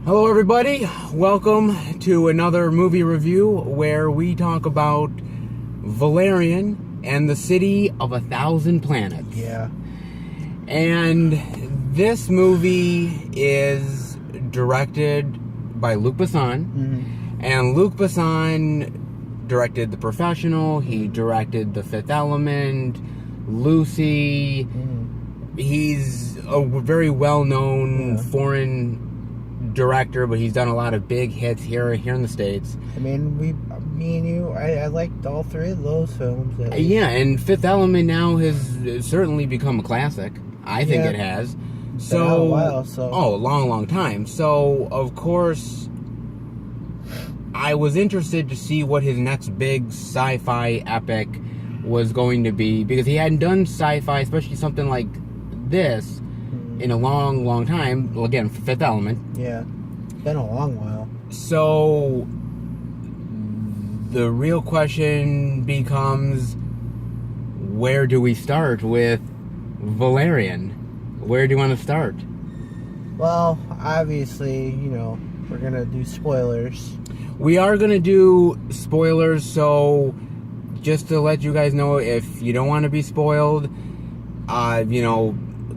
Hello everybody, welcome to another movie review where we talk about Valerian and the City of a Thousand Planets. Yeah. And this movie is directed by Luc Besson. Mm-hmm. And Luc Besson directed The Professional, he directed The Fifth Element, Lucy. Mm-hmm. He's a very well-known foreign director, but he's done a lot of big hits here in the States. I mean, me and you, I liked all three of those films. Yeah, and Fifth Element now has certainly become a classic. I think it has. So, a while, so. Oh, a long time. So, of course, I was interested to see what his next big sci-fi epic was going to be, because he hadn't done sci-fi, especially something like this, in a long time. Well, again, Fifth Element. Yeah. Been a long while. So the real question becomes, where do we start with Valerian? Where do you want to start? Well, obviously, we're going to do spoilers. We are going to do spoilers, so just to let you guys know, if you don't want to be spoiled,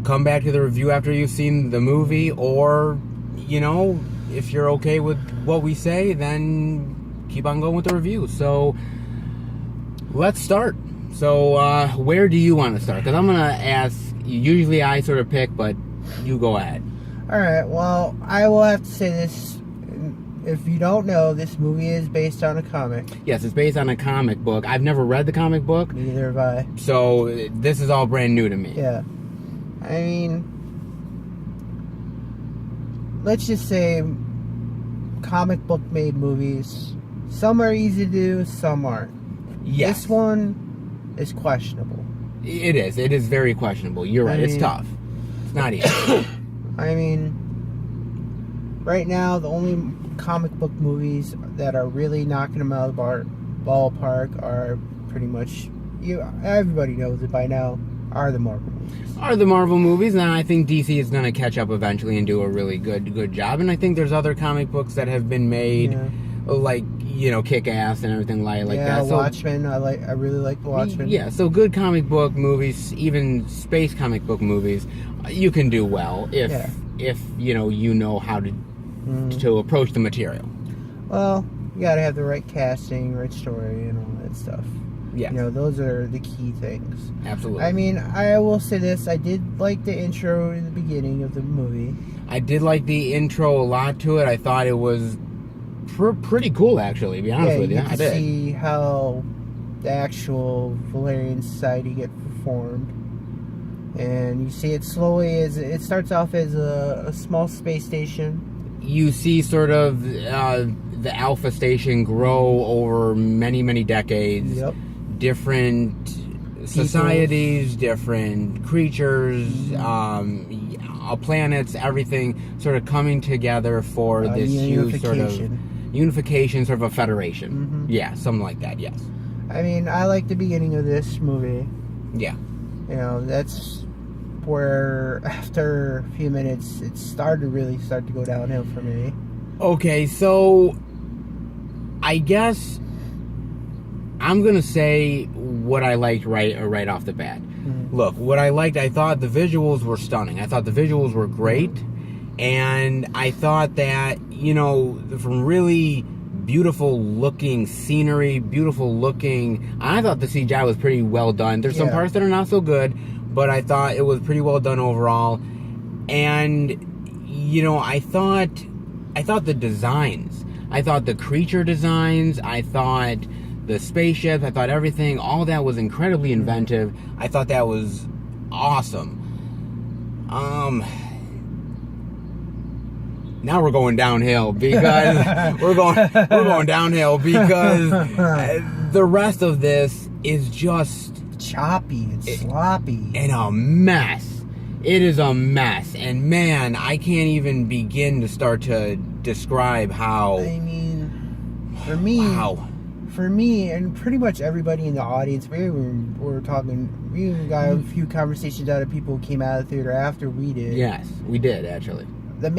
come back to the review after you've seen the movie, or, if you're okay with what we say, then keep on going with the review. So, let's start. So, where do you want to start? Because I'm going to ask, usually I sort of pick, but you go ahead. Alright, well, I will have to say this. If you don't know, this movie is based on a comic. Yes, it's based on a comic book. I've never read the comic book. Neither have I. So, this is all brand new to me. Yeah. I mean, let's just say comic book made movies. Some are easy to do, some aren't. Yes. This one is questionable. It is. It is very questionable. You're right. It's tough. It's not easy. I mean, right now, the only comic book movies that are really knocking them out of the ballpark are pretty much, everybody knows it by now, are the Marvel movies. Are the Marvel movies, and I think DC is going to catch up eventually and do a really good job. And I think there's other comic books that have been made, like, Kick-Ass and everything like that. Yeah, Watchmen. I really like Watchmen. Yeah, so good comic book movies, even space comic book movies, you can do well if you know how to approach the material. Well, you got to have the right casting, right story, and all that stuff. Yeah. Those are the key things. Absolutely. I mean, I will say this. I did like the intro in the beginning of the movie. I did like the intro a lot to it. I thought it was pretty cool, actually, to be honest with you. I did. See how the actual Valerian Society get formed. And you see it slowly. It starts off as a small space station. You see sort of the Alpha Station grow over many decades. Yep. Different societies, different creatures, planets, everything sort of coming together for this huge sort of unification, sort of a federation. Mm-hmm. Yeah, something like that, yes. I mean, I like the beginning of this movie. Yeah. That's where after a few minutes it started to go downhill for me. Okay, so I guess I'm gonna say what I liked right off the bat. Look, what I liked, I thought the visuals were stunning. I thought the visuals were great, and I thought that, from really beautiful looking scenery, I thought the CGI was pretty well done. There's some parts that are not so good, but I thought it was pretty well done overall. And, I thought the designs, I thought the creature designs, I thought the spaceships, I thought everything, all that was incredibly inventive. I thought that was awesome. Now we're going downhill because we're going downhill because the rest of this is just choppy and sloppy and a mess. It is a mess, and man, I can't even begin to start to describe how. I mean, for me, for me and pretty much everybody in the audience, we got a few conversations out of people who came out of the theater after we did. Yes, we did, actually. The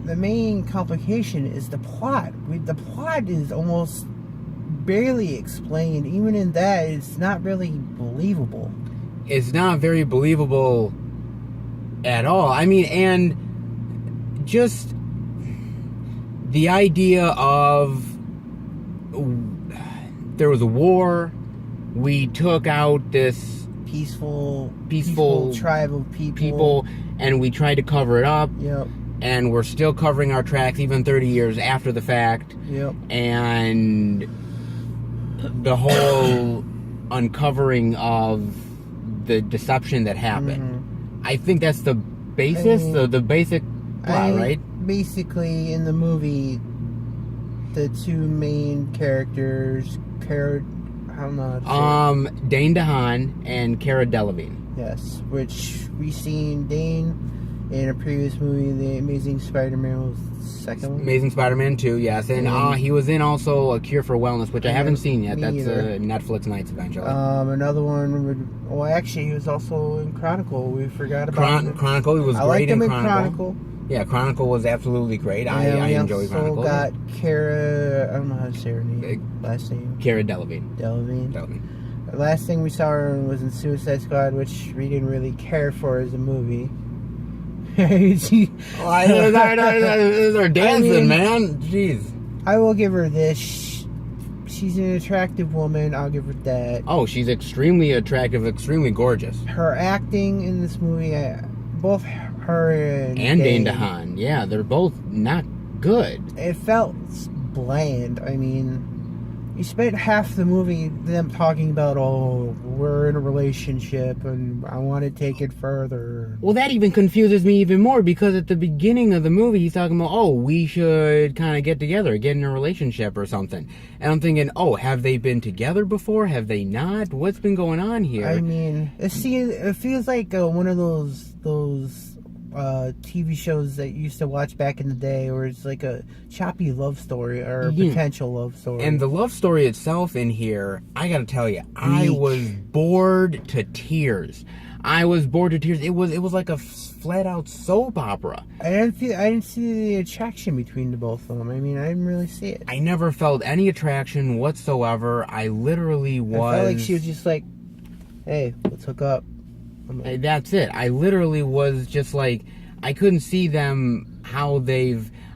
the main complication is the plot. The plot is almost barely explained. Even in that, it's not really believable. It's not very believable at all. I mean, and just the idea of there was a war, we took out this peaceful tribe of people, and we tried to cover it up. Yep. And we're still covering our tracks even 30 years after the fact. Yep. And the whole uncovering of the deception that happened. I think that's the basis, the basic plot, right? Basically, in the movie, the two main characters, Dane DeHaan and Cara Delevingne. Yes, which we seen Dane in a previous movie, The Amazing Spider-Man was the second one. Amazing Spider-Man 2, yes. And he was in also A Cure for Wellness, which I haven't seen yet. That's Netflix nights eventually. Another one actually, he was also in Chronicle. We forgot about Chronicle. He was great in Chronicle. Yeah, Chronicle was absolutely great. I enjoy Chronicle. We also got Cara, I don't know how to say her last name. Cara Delevingne. The last thing we saw her in was in Suicide Squad, which we didn't really care for as a movie. They're dancing, man. Jeez. I will give her this. She's an attractive woman. I'll give her that. Oh, she's extremely attractive, extremely gorgeous. Her acting in this movie, both her and Dane DeHaan, yeah, they're both not good. It felt bland. I mean, you spent half the movie them talking about, oh, we're in a relationship and I want to take it further. Well, that even confuses me even more because at the beginning of the movie he's talking about, oh, we should kind of get together, get in a relationship or something. And I'm thinking, oh, have they been together before? Have they not? What's been going on here? I mean, it feels like one of those TV shows that you used to watch back in the day, where it's like a choppy love story or a potential love story. And the love story itself in here, I gotta tell you, I was bored to tears. It was like a flat out soap opera. I didn't see the attraction between the both of them. I mean, I didn't really see it. I never felt any attraction whatsoever. I literally was. I felt like she was just like, hey, let's hook up. That's it. I literally was just like, I couldn't see them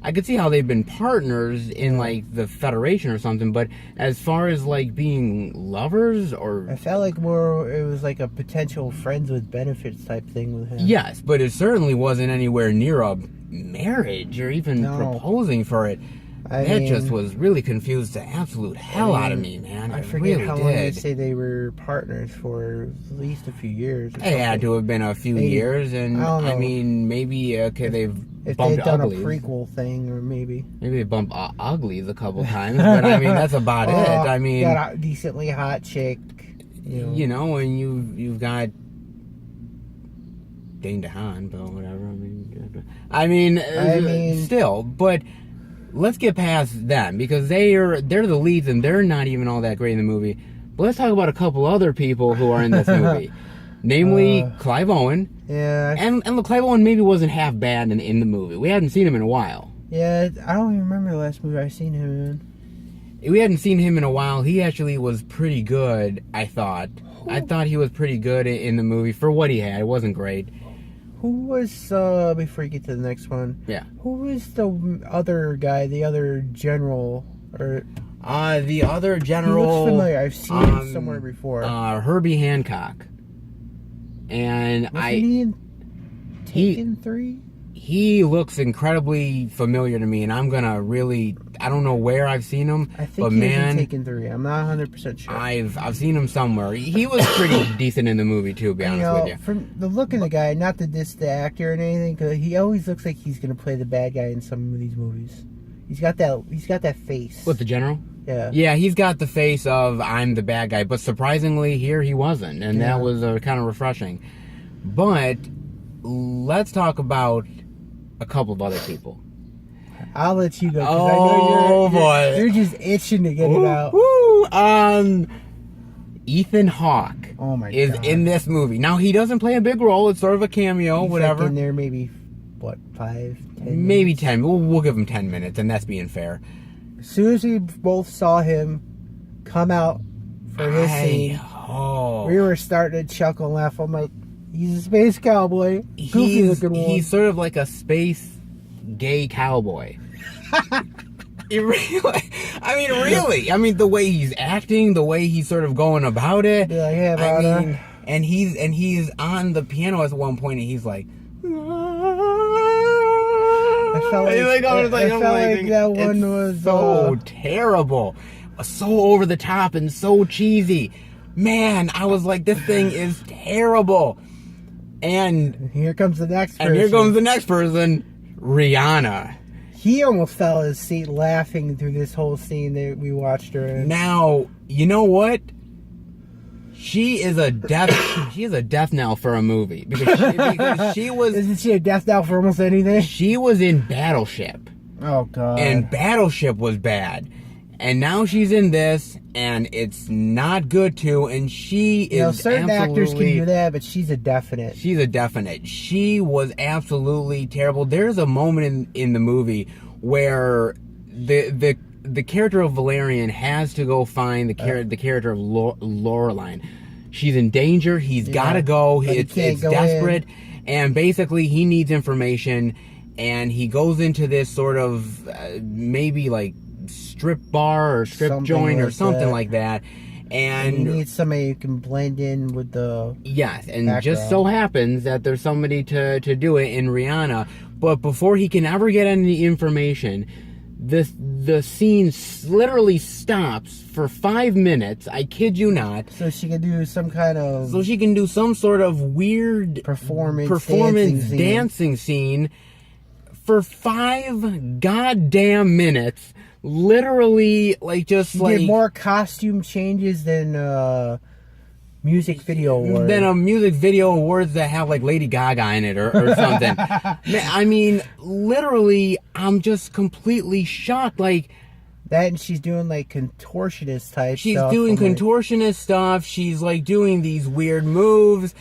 I could see how they've been partners in like the Federation or something, but as far as like being lovers or... I felt like more it was like a potential friends with benefits type thing with him. Yes, but it certainly wasn't anywhere near a marriage or even proposing for it. That just was really confused the absolute hell out of me, man. I forget how long they say they were partners for at least a few years. It had to have been a few years, and I mean, maybe they've if bumped they've done uglies. a prequel thing, or maybe they bumped uglies a couple times, but I mean that's about it. I mean, got a decently hot chick, you know, and you've got Dane DeHaan, but whatever. I mean, still, but. Let's get past them because they're the leads and they're not even all that great in the movie. But let's talk about a couple other people who are in this movie, namely Clive Owen. Yeah. And Clive Owen maybe wasn't half bad in the movie. We hadn't seen him in a while. Yeah, I don't even remember the last movie I've seen him in. We hadn't seen him in a while. He actually was pretty good, I thought. I thought he was pretty good in the movie for what he had. It wasn't great. Who was, before you get to the next one? Yeah. Who was the other guy, the other general, or... the other general... He looks familiar. I've seen him somewhere before. Herbie Hancock. And Wasn't he in Taken 3? He looks incredibly familiar to me, and I'm gonna really... I don't know where I've seen him, I think he was in Taken 3. I'm not 100% sure. I've seen him somewhere. He was pretty decent in the movie, too, to be honest with you. From the look of the guy, not to diss the actor or anything, because he always looks like he's gonna play the bad guy in some of these movies. He's got that face. What, the general? Yeah. Yeah, he's got the face of I'm the bad guy, but surprisingly here he wasn't, and that was kind of refreshing. But let's talk about a couple of other people. I'll let you go because I know you're just itching to get it out. Ethan Hawke God. in this movie. Now he doesn't play a big role; it's sort of a cameo, He's whatever. Like in there maybe what, 5-10 maybe minutes? 10. We'll give him 10 minutes, and that's being fair. As soon as we both saw him come out for his scene, we were starting to chuckle and laugh. I'm like, he's a space cowboy. Goofy looking one. He's sort of like a space gay cowboy. Really. I mean, the way he's acting, the way he's sort of going about it. Be like, hey, brother. And he's on the piano at one point, and he's like. I felt like that one was so terrible, so over the top, and so cheesy. Man, I was like, this thing is terrible. And here comes the next person. And here comes the next person, Rihanna. He almost fell in his seat laughing through this whole scene that we watched her in. Now, you know what? She is a death knell for a movie because she was. Isn't she a death knell for almost anything? She was in Battleship. Oh God. And Battleship was bad, and now she's in this, and it's not good too. And she is. Certain actors can do that, but she's a definite. She's a definite. She was absolutely terrible. There's a moment in the movie where the character of Valerian has to go find the character of Laureline. She's in danger. He's got to go. It's desperate. And basically, he needs information. And he goes into this sort of maybe like strip bar or strip joint or something like that. And he needs somebody who can blend in with the and just so happens that there's somebody to do it in Rihanna. But before he can ever get any information, the scene literally stops for 5 minutes. I kid you not. So she can do some kind of. So she can do some sort of weird performance dancing scene for 5 goddamn minutes. Literally, like just she like did more costume changes than music video awards. Than a music video awards that have like Lady Gaga in it or something. I mean, literally, I'm just completely shocked. Like that, and she's doing like contortionist type stuff. She's doing contortionist stuff. She's like doing these weird moves.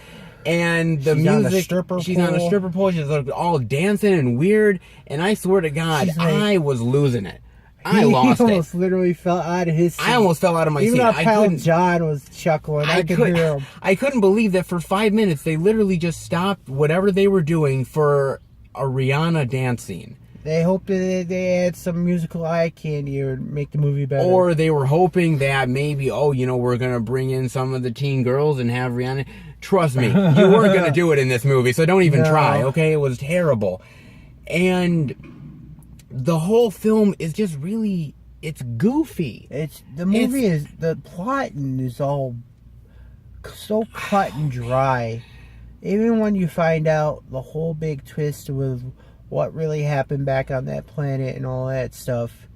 And the music, she's on a stripper pole. She's like all dancing and weird. And I swear to God, I was losing it. I lost it. He almost literally fell out of his seat. I almost fell out of my seat. Even our pal John was chuckling. I could hear him. I couldn't believe that for 5 minutes they literally just stopped whatever they were doing for a Rihanna dance scene. They hoped that they had some musical eye candy or make the movie better. Or they were hoping that maybe, we're going to bring in some of the teen girls and have Rihanna. Trust me, you weren't going to do it in this movie, so don't even try, okay? It was terrible. And the whole film is just really, it's goofy. The plotting is all so cut and dry. Even when you find out the whole big twist with what really happened back on that planet and all that stuff,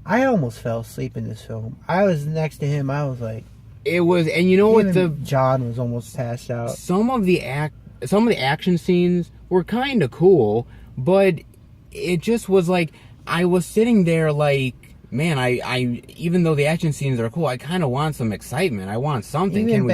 I almost fell asleep in this film. I was next to him, I was like... It was, and you know what, John was almost passed out. Some of the action scenes were kind of cool, but it just was like, I was sitting there like, man, I even though the action scenes are cool, I kind of want some excitement. I want something. Even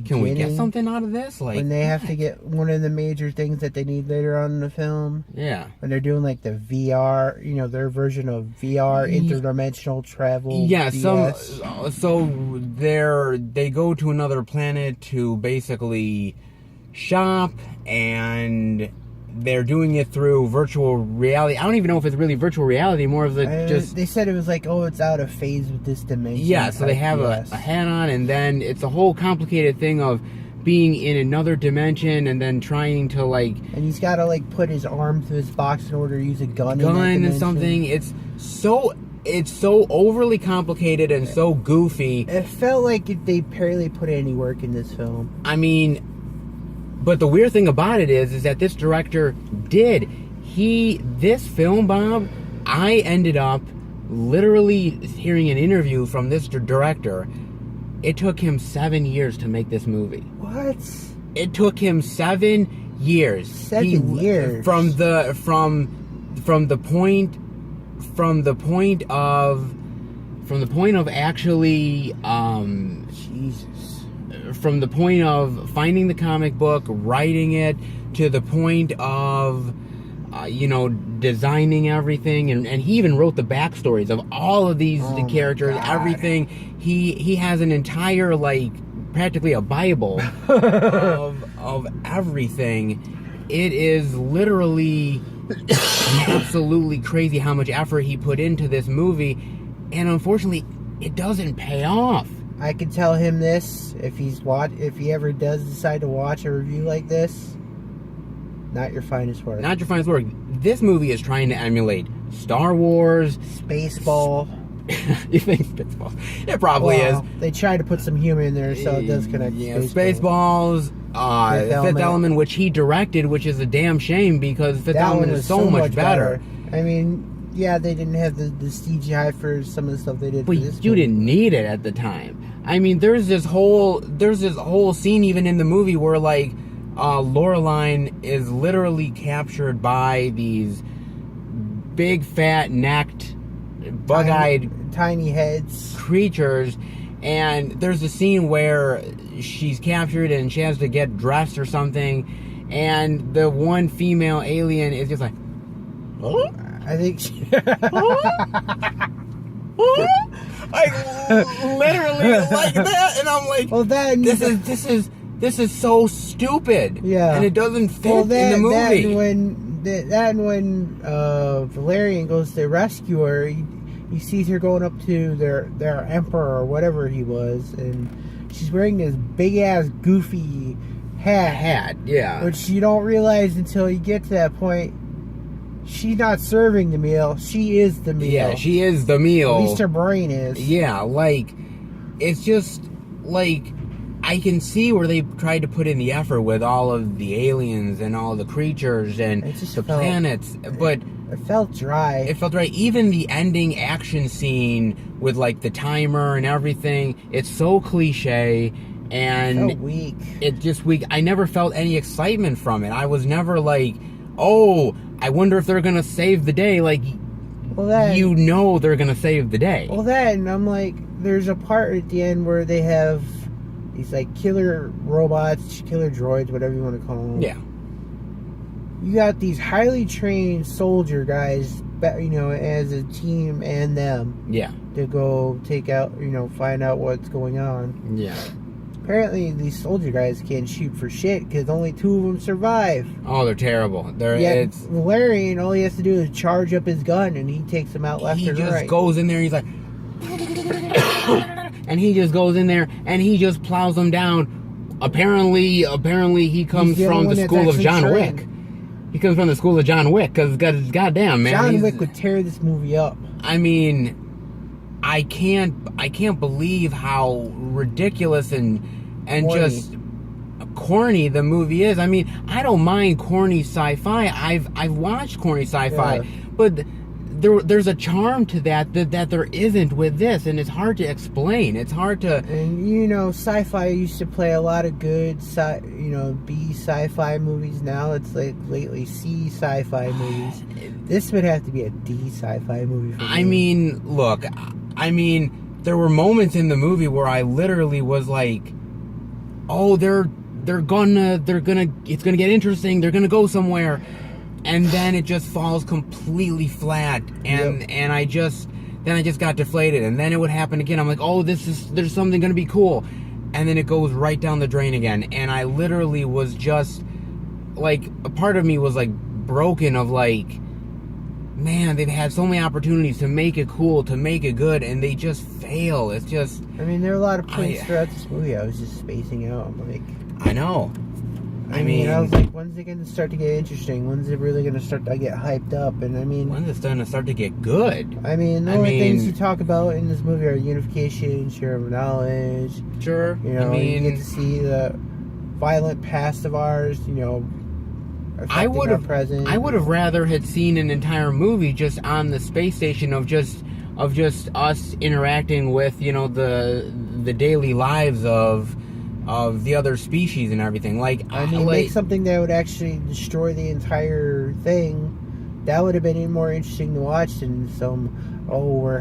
Can we get something out of this? Like when they have to get one of the major things that they need later on in the film. Yeah. When they're doing like the VR, their version of VR interdimensional travel. Yeah. So they go to another planet to basically shop, and they're doing it through virtual reality. I don't even know if it's really virtual reality, more of They said it was like, it's out of phase with this dimension. Yeah, so they have a hat on, and then it's a whole complicated thing of being in another dimension and then trying to like... And he's got to like put his arm through his box in order to use a gun and something. It's so overly complicated and so goofy. It felt like they barely put any work in this film. I mean... But the weird thing about it is that this director this film, Bob, I ended up literally hearing an interview from this director. It took him 7 years to make this movie. What? It took him 7 years. 7 years? From the point of actually, Jesus. From the point of finding the comic book, writing it, to the point of designing everything, and he even wrote the backstories of all of these characters, everything. He has an entire, like, practically a Bible of everything. It is literally absolutely crazy how much effort he put into this movie, and unfortunately, it doesn't pay off. I can tell him this, if he ever does decide to watch a review like this, not your finest work. Not your finest work. This movie is trying to emulate Star Wars. Spaceball. You think Spaceball? It probably is. They try to put some humor in there, so it does connect. Yeah, Spaceballs. Fifth Element, which he directed, which is a damn shame because Fifth Element is so much better. I mean, yeah, they didn't have the CGI for some of the stuff they did. But you didn't need it at the time. I mean, there's this whole scene even in the movie where, like, Laureline is literally captured by these big, fat, necked, bug-eyed, tiny heads creatures, and there's a scene where she's captured and she has to get dressed or something, and the one female alien is just like, huh? I think she... like, literally like that, and I'm like, well, this is so stupid. Yeah, and it doesn't fit in the movie. When Valerian goes to rescue her, he sees her going up to their emperor or whatever he was, and she's wearing this big ass goofy hat. Yeah, which you don't realize until you get to that point. She's not serving the meal. She is the meal. Yeah, she is the meal. At least her brain is. Yeah, like, it's just, like, I can see where they tried to put in the effort with all of the aliens and all the creatures and the planets, but... It felt dry. It felt dry. Even the ending action scene with, like, the timer and everything, it's so cliche, and... It felt weak. It's just weak. I never felt any excitement from it. I was never like, oh... I wonder if they're gonna save the day. Like, they're gonna save the day. Well, and I'm like, there's a part at the end where they have these, like, killer robots, killer droids, whatever you want to call them. Yeah. You got these highly trained soldier guys, as a team and them. Yeah. To go take out, find out what's going on. Yeah. Apparently, these soldier guys can't shoot for shit because only 2 of them survive. Oh, they're terrible. Valerian, all he has to do is charge up his gun and he takes them out left and right. He just goes in there and he's like... and he just goes in there and he just plows them down. Apparently he comes from the school of John Wick. He comes from the school of John Wick because, goddamn, man. John Wick would tear this movie up. I mean... I can't believe how ridiculous and corny. Just corny the movie is. I mean, I don't mind corny sci-fi. I've watched corny sci-fi, but there's a charm to that there isn't with this, and it's hard to explain. It's hard to. And sci-fi used to play a lot of good B sci-fi movies. Now it's like lately C sci-fi movies. This would have to be a D sci-fi movie for me. I mean, look. There were moments in the movie where I literally was like, "Oh, it's gonna get interesting. They're gonna go somewhere," and then it just falls completely flat, and I just got deflated, and then it would happen again. I'm like, "Oh, there's something gonna be cool," and then it goes right down the drain again, and I literally was just like, a part of me was like broken of like, man, they've had so many opportunities to make it cool, to make it good, and they just fail. It's just... I mean, there are a lot of points throughout this movie I was just spacing out. I'm like... I know. I mean... I was like, when's it going to start to get interesting? When's it really going to start to get hyped up? And I mean... When's it going to start to get good? I mean, the only things you talk about in this movie are unification, share of knowledge. Sure. You get to see the violent past of ours, I would have rather had seen an entire movie just on the space station of just us interacting with the daily lives of the other species and everything. Like, make something that would actually destroy the entire thing. That would have been more interesting to watch than some. Oh, we're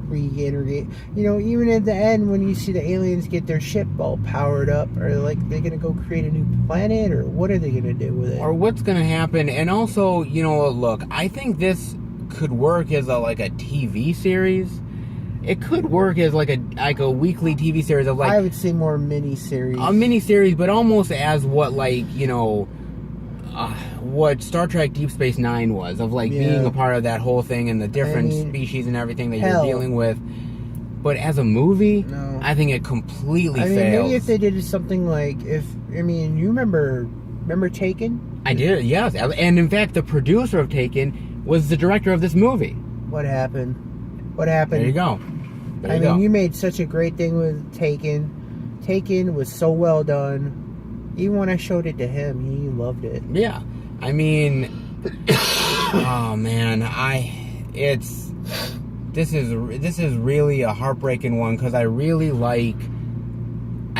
reiterate. You know, even at the end when you see the aliens get their ship all powered up, are like they gonna go create a new planet, or what are they gonna do with it? Or what's gonna happen? And also, you know, look, I think this could work as a TV series. It could work as like a weekly TV series of I would say more mini-series. A mini-series, but almost as what what Star Trek Deep Space Nine was, of being a part of that whole thing and the different species and everything that you're dealing with. But as a movie, no. I think it completely fails. Maybe if they did something you remember Taken? I did, yes. And in fact, the producer of Taken was the director of this movie. What happened? There you go. You made such a great thing with Taken. Taken was so well done. Even when I showed it to him, he loved it. Yeah. I mean, oh man, this is really a heartbreaking one, because I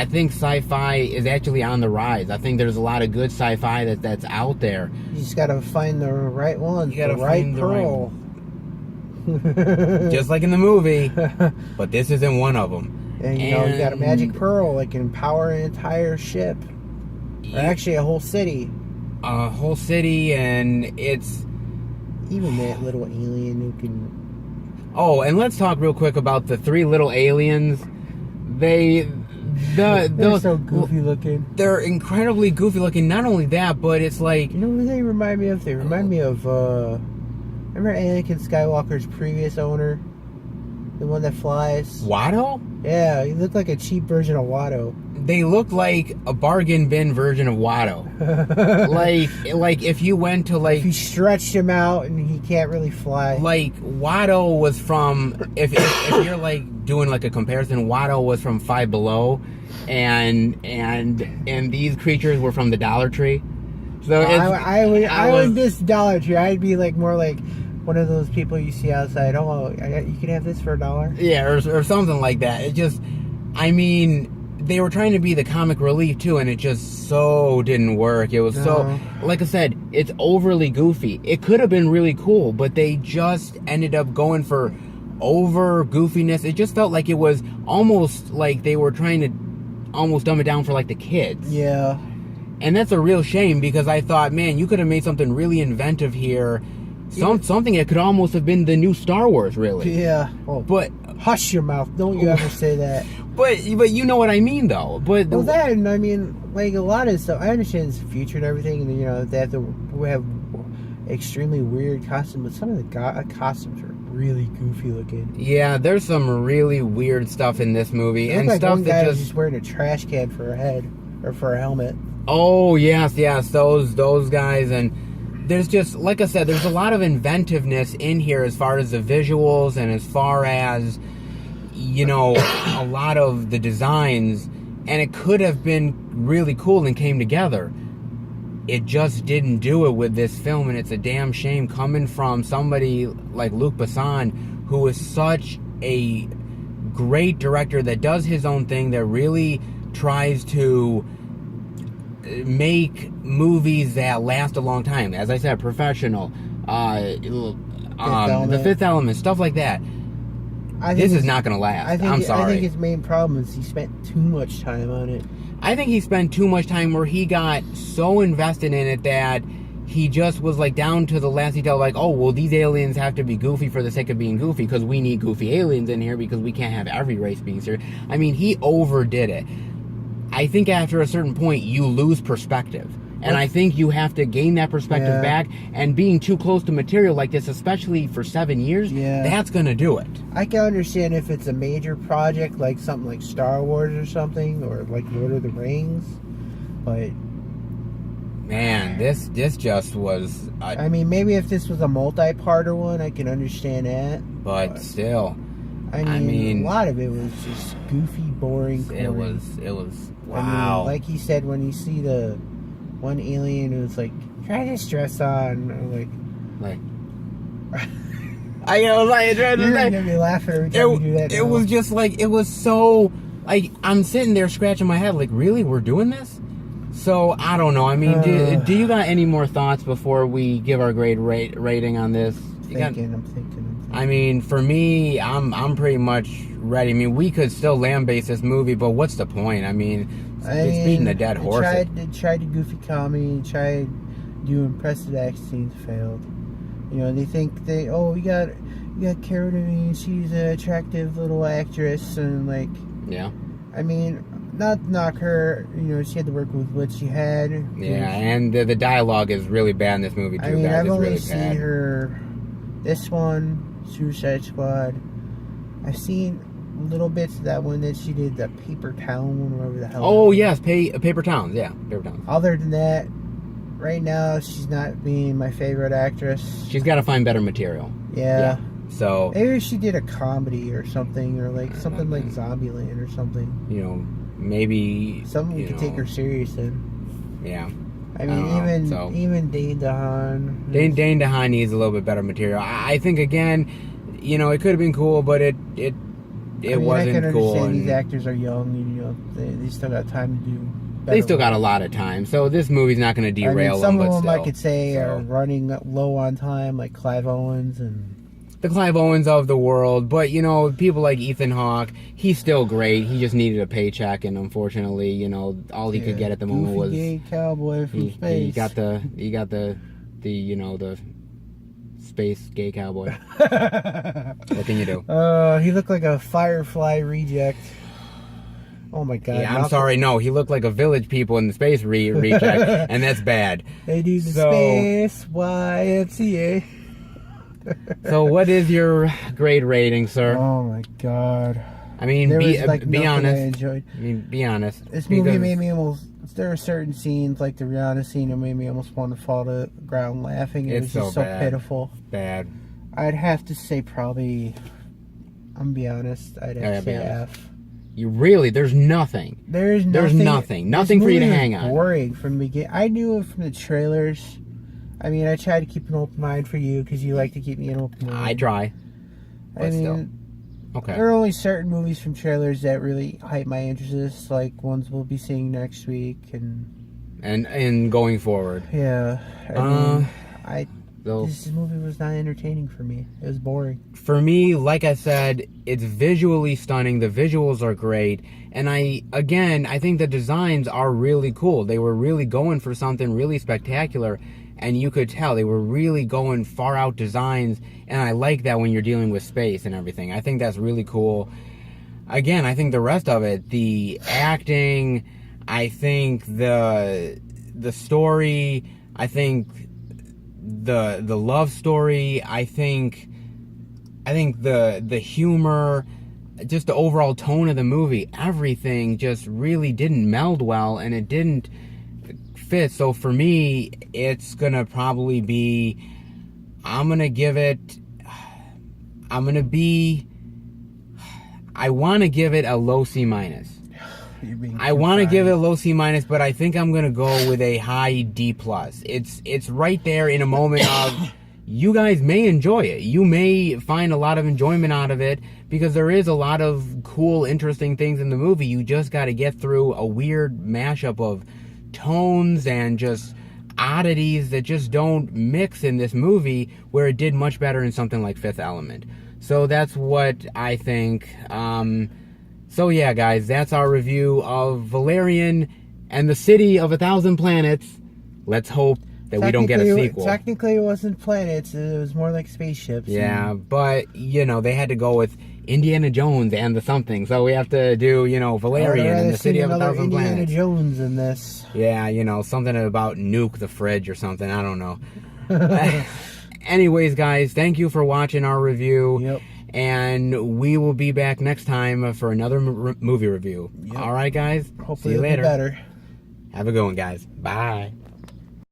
think sci-fi is actually on the rise. I think there's a lot of good sci-fi that's out there. You just gotta find the right one. You gotta find the right pearl. Just like in the movie, but this isn't one of them. And you got a magic pearl that can power an entire ship. Or actually a whole city. A whole city, and it's... Even that little alien who can... Oh, and let's talk real quick about the 3 little aliens. They're so goofy looking. They're incredibly goofy looking. Not only that, but it's like... You know what they remind me of? They remind me of... remember Anakin Skywalker's previous owner? The one that flies? Watto? Yeah, he looked like a cheap version of Watto. They look like a bargain bin version of Watto. like if you went to if you stretched him out and he can't really fly. Like Watto was from if you're doing a comparison, Watto was from Five Below, and these creatures were from the Dollar Tree. So I would miss Dollar Tree. I'd be more like one of those people you see outside. Oh, you can have this for $1. Yeah, or something like that. It just, they were trying to be the comic relief too, and it just so didn't work. It was so, like I said, it's overly goofy. It could have been really cool, but they just ended up going for over goofiness. It just felt like it was almost like they were trying to almost dumb it down for the kids. Yeah. And that's a real shame, because I thought, man, you could have made something really inventive here. Something that could almost have been the new Star Wars, really. Yeah. Oh, but hush your mouth! Don't you ever say that. But you know what I mean, though. But a lot of stuff. I understand it's the future and everything, and they have to have extremely weird costumes. But some of the costumes are really goofy looking. Yeah, there's some really weird stuff in this movie, and stuff one guy was just wearing a trash can for a head or for a helmet. Oh yes, those guys. And there's just, like I said, there's a lot of inventiveness in here as far as the visuals and as far as, a lot of the designs, and it could have been really cool and came together. It just didn't do it with this film, and it's a damn shame coming from somebody like Luc Besson, who is such a great director that does his own thing, that really tries to make movies that last a long time. As I said, Professional, The Fifth Element, stuff like that. This is not going to last. I'm sorry. I think his main problem is he spent too much time on it. I think he spent too much time where he got so invested in it that he just was down to the last detail, oh, well, these aliens have to be goofy for the sake of being goofy, because we need goofy aliens in here, because we can't have every race being serious. He overdid it. I think after a certain point, you lose perspective. And I think you have to gain that perspective back. And being too close to material like this, especially for 7 years, that's going to do it. I can understand if it's a major project, like something like Star Wars or something, or like Lord of the Rings. But... man, this just was... maybe if this was a multi-parter one, I can understand that. But still... a lot of it was just goofy, boring. It was wow. Like he said, when you see the one alien who's try this dress on, I was you're gonna be laughing every time you do that. It was just it was so I'm sitting there scratching my head, really, we're doing this? So I don't know. Do you got any more thoughts before we give our grade rating on this? thinking. I mean, for me, I'm pretty much ready. I mean, we could still lambaste this movie, but what's the point? I mean, it's beating a dead horse. They tried to goofy comedy, tried doing impressive action scenes, failed. You know, they think we got Cara Delevingne, she's an attractive little actress, and like, yeah. I mean, not to knock her, you know, she had to work with what she had. Yeah, and the dialogue is really bad in this movie too. I mean, guys. I've it's only really seen bad. her, this one, Suicide Squad. I've seen little bits of that one that she did, the Paper Town one, whatever the hell. Oh yes, Paper Towns. Yeah, Paper Towns. Other than that, right now she's not being my favorite actress. She's got to find better material. Yeah. So maybe she did a comedy or something, or like something like Zombieland or something. You know, maybe something we could take her serious in. Yeah. I mean, even Dane DeHaan. Dane DeHaan needs a little bit better material. I think again, you know, it could have been cool, but it wasn't I can cool. understand these actors are young, and you know, they still got time to do better. They still got a lot of time, so this movie's not going to derail them. Some of them, still, I could say, are running low on time, like Clive Owens and the Clive Owens of the world. But you know, people like Ethan Hawke, he's still great. He just needed a paycheck, and unfortunately, you know, all he could get at the moment was gay cowboy from space. He got the you know, the space gay cowboy. What can you do? He looked like a Firefly reject. Oh my god. Yeah, I'm sorry. No, he looked like a Village People in the space reject, and that's bad. They do the space YMCA. So, what is your grade rating, sir? Oh my god. I mean, be honest. I enjoyed. I mean, be honest. This movie made me almost. There are certain scenes, like the Rihanna scene, that made me almost want to fall to the ground laughing. It was just so pitiful. Bad. I'd have to say probably. I'm gonna be honest. I'd have to say F. You really? There's nothing. There's nothing. Nothing for you to hang on. Boring from the beginning. I knew it from the trailers. I mean, I try to keep an open mind for you because you like to keep me an open mind. I try. I mean, okay. There are only certain movies from trailers that really hype my interest, like ones we'll be seeing next week and going forward. Yeah. This movie was not entertaining for me. It was boring. For me, like I said, it's visually stunning. The visuals are great. And I think the designs are really cool. They were really going for something really spectacular. And you could tell they were really going far out designs. And I like that when you're dealing with space and everything. I think that's really cool. Again, I think the rest of it, the acting, I think the story, I think the love story, I think the humor, just the overall tone of the movie, everything just really didn't meld well, and it didn't fit. So for me, it's gonna probably be, I want to give it a low C minus. I want to give it a low C minus, but I think I'm gonna go with a high D plus. It's right there in a moment of, you guys may enjoy it. You may find a lot of enjoyment out of it because there is a lot of cool, interesting things in the movie. You just got to get through a weird mashup of tones and just oddities that just don't mix in this movie, where it did much better in something like Fifth Element. So that's what I think. So yeah, guys, that's our review of Valerian and the City of 1,000 Planets. Let's hope that we don't get a sequel. Technically, it wasn't planets. It was more like spaceships. Yeah, but, you know, they had to go with Indiana Jones and the something. So we have to do, you know, Valerian and the City of 1,000 Planets. Indiana Jones in this. Yeah, you know, something about nuke the fridge or something. I don't know. Anyways, guys, thank you for watching our review. Yep. And we will be back next time for another movie review. Yep. All right, guys. Hopefully see you later. Better. Have a good one, guys. Bye.